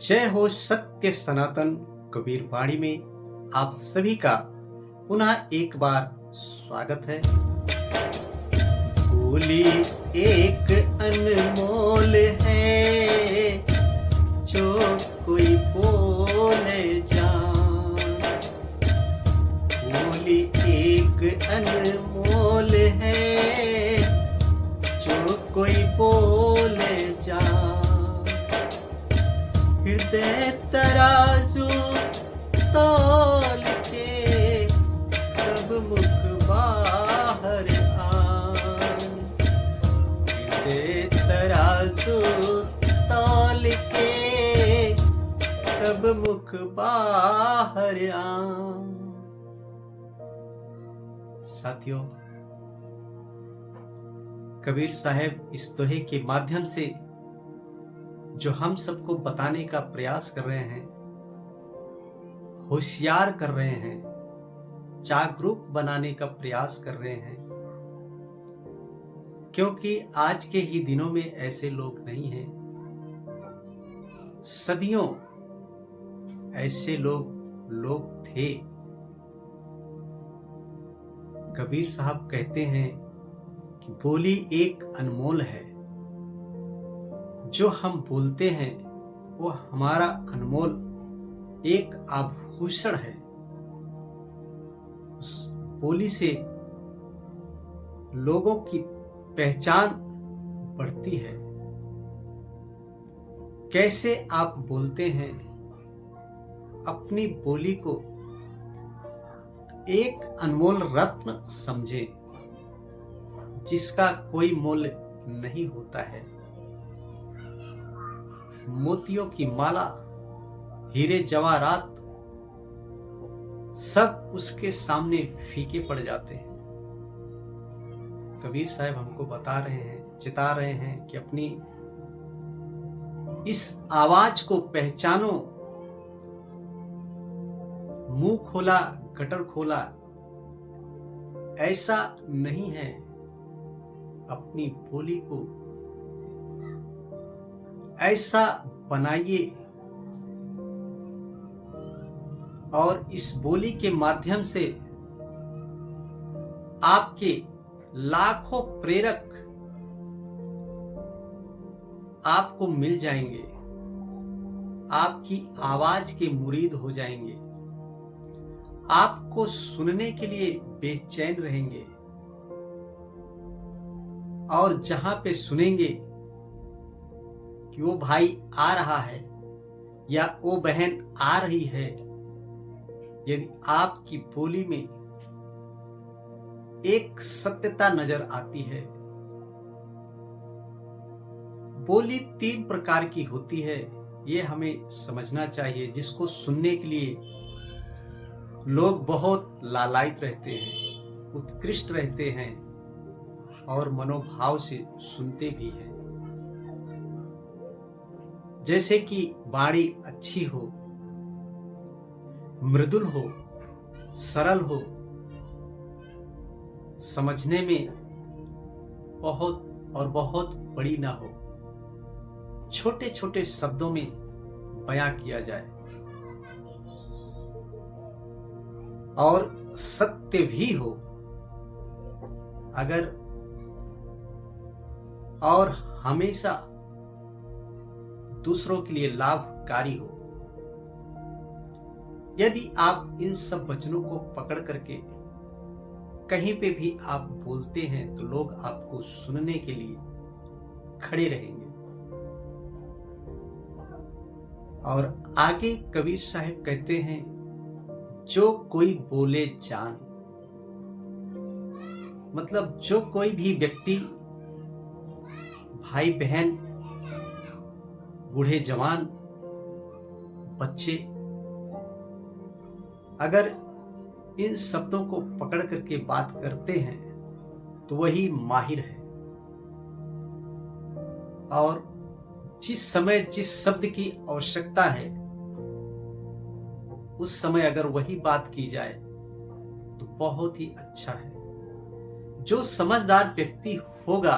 जय हो सत्य सनातन कबीर वाणी में आप सभी का पुनः एक बार स्वागत है। बोली एक अनमोल है जो कोई बोले जान। बोली एक अनमोल है जो कोई बोले जान। हृदय तराजू तौल के तब मुख बाहर आन। हृदय तराजू तौल के तब मुख बाहर आन। साथियों, कबीर साहब इस दोहे के माध्यम से जो हम सबको बताने का प्रयास कर रहे हैं, होशियार कर रहे हैं, जागरूक बनाने का प्रयास कर रहे हैं, क्योंकि आज के ही दिनों में ऐसे लोग नहीं हैं। सदियों ऐसे लोग थे। कबीर साहब कहते हैं कि बोली एक अनमोल है। जो हम बोलते हैं वो हमारा अनमोल एक आभूषण है। उस बोली से लोगों की पहचान बढ़ती है। कैसे आप बोलते हैं, अपनी बोली को एक अनमोल रत्न समझें जिसका कोई मोल नहीं होता है। मोतियों की माला, हीरे जवाहरात सब उसके सामने फीके पड़ जाते हैं। कबीर साहब हमको बता रहे हैं, चिता रहे हैं कि अपनी इस आवाज को पहचानो। मुंह खोला गटर खोला ऐसा नहीं है। अपनी बोली को ऐसा बनाइए और इस बोली के माध्यम से आपके लाखों प्रेरक आपको मिल जाएंगे, आपकी आवाज के मुरीद हो जाएंगे, आपको सुनने के लिए बेचैन रहेंगे। और जहां पे सुनेंगे कि वो भाई आ रहा है या वो बहन आ रही है, यदि आपकी बोली में एक सत्यता नजर आती है। बोली 3 प्रकार की होती है, ये हमें समझना चाहिए, जिसको सुनने के लिए लोग बहुत लालायित रहते हैं, उत्कृष्ट रहते हैं और मनोभाव से सुनते भी हैं। जैसे कि वाणी अच्छी हो, मृदुल हो, सरल हो, समझने में बहुत बड़ी ना हो, छोटे छोटे शब्दों में बयां किया जाए और सत्य भी हो, अगर और हमेशा दूसरों के लिए लाभकारी हो। यदि आप इन सब वचनों को पकड़ करके कहीं पे भी आप बोलते हैं तो लोग आपको सुनने के लिए खड़े रहेंगे। और आगे कबीर साहब कहते हैं, जो कोई बोले जान। मतलब जो कोई भी व्यक्ति, भाई बहन, बूढ़े जवान, बच्चे, अगर इन शब्दों को पकड़ करके बात करते हैं तो वही माहिर है। और जिस समय जिस शब्द की आवश्यकता है उस समय अगर वही बात की जाए तो बहुत ही अच्छा है। जो समझदार व्यक्ति होगा,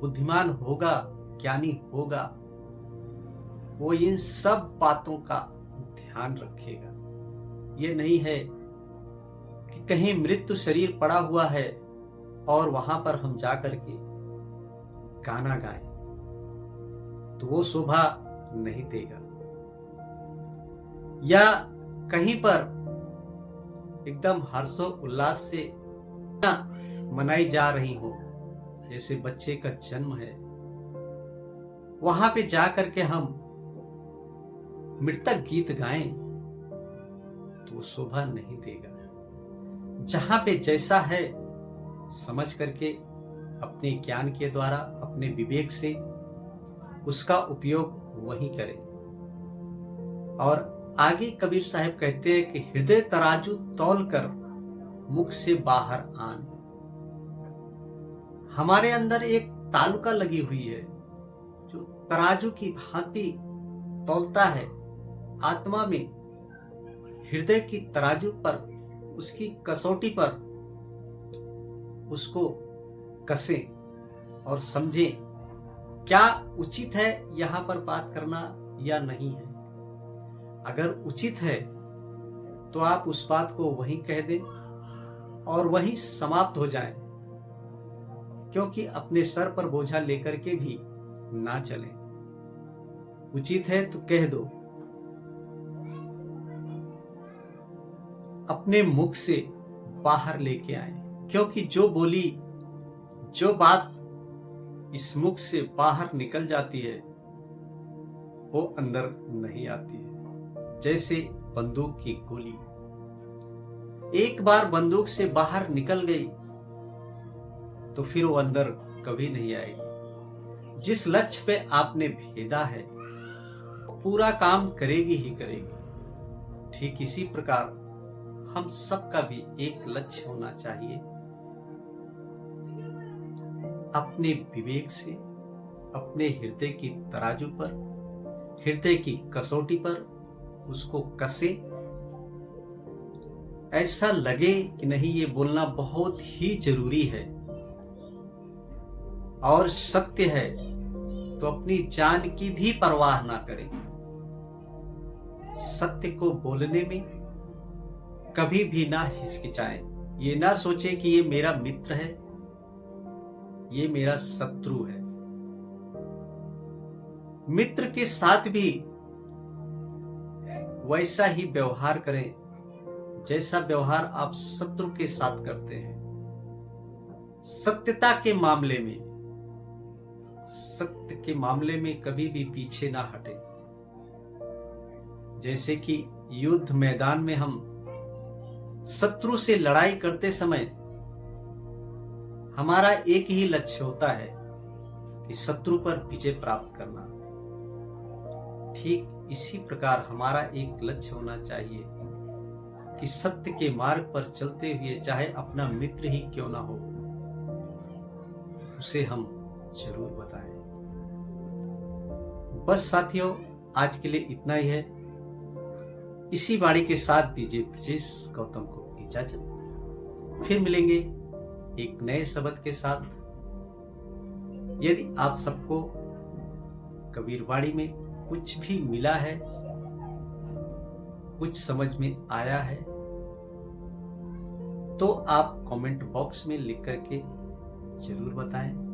बुद्धिमान होगा, ज्ञानी होगा, वो इन सब बातों का ध्यान रखेगा। ये नहीं है कि कहीं मृत्यु शरीर पड़ा हुआ है और वहां पर हम जाकर के गाना गाएं, तो वो शोभा नहीं देगा। या कहीं पर एकदम हर्षो उल्लास से मनाई जा रही हो, जैसे बच्चे का जन्म है, वहां पे जाकर के हम मृतक गीत गाएं तो वो शोभा नहीं देगा। जहां पे जैसा है समझ करके अपने ज्ञान के द्वारा, अपने विवेक से उसका उपयोग वही करें। और आगे कबीर साहब कहते हैं कि हृदय तराजू तौल कर मुख से बाहर आन। हमारे अंदर एक तालुका लगी हुई है जो तराजू की भांति तौलता है। आत्मा में हृदय की तराजू पर, उसकी कसौटी पर उसको कसें और समझें क्या उचित है यहां पर बात करना या नहीं है। अगर उचित है तो आप उस बात को वहीं कह दें और वहीं समाप्त हो जाएं, क्योंकि अपने सर पर बोझा लेकर के भी ना चलें। उचित है तो कह दो, अपने मुख से बाहर लेके आए, क्योंकि जो बोली, जो बात इस मुख से बाहर निकल जाती है वो अंदर नहीं आती है। जैसे बंदूक की गोली एक बार बंदूक से बाहर निकल गई तो फिर वो अंदर कभी नहीं आएगी। जिस लक्ष्य पे आपने भेदा है पूरा काम करेगी ही करेगी। ठीक इसी प्रकार हम सबका भी एक लक्ष्य होना चाहिए। अपने विवेक से अपने हृदय की तराजू पर, हृदय की कसौटी पर उसको कसे। ऐसा लगे कि नहीं, ये बोलना बहुत ही जरूरी है और सत्य है, तो अपनी जान की भी परवाह ना करें। सत्य को बोलने में कभी भी ना हिचकिचाएं। ये ना सोचें कि ये मेरा मित्र है, ये मेरा शत्रु है। मित्र के साथ भी वैसा ही व्यवहार करें जैसा व्यवहार आप शत्रु के साथ करते हैं। सत्यता के मामले में, सत्य के मामले में कभी भी पीछे ना हटे। जैसे कि युद्ध मैदान में हम शत्रु से लड़ाई करते समय हमारा एक ही लक्ष्य होता है कि शत्रु पर विजय प्राप्त करना। ठीक इसी प्रकार हमारा एक लक्ष्य होना चाहिए कि सत्य के मार्ग पर चलते हुए चाहे अपना मित्र ही क्यों ना हो, उसे हम जरूर बताएं। बस साथियों, आज के लिए इतना ही है। इसी वाणी के साथ दीजिए ब्रजेश गौतम को इजाजत। फिर मिलेंगे एक नए शब्द के साथ। यदि आप सबको कबीर वाणी में कुछ भी मिला है, कुछ समझ में आया है, तो आप कमेंट बॉक्स में लिख करके जरूर बताएं।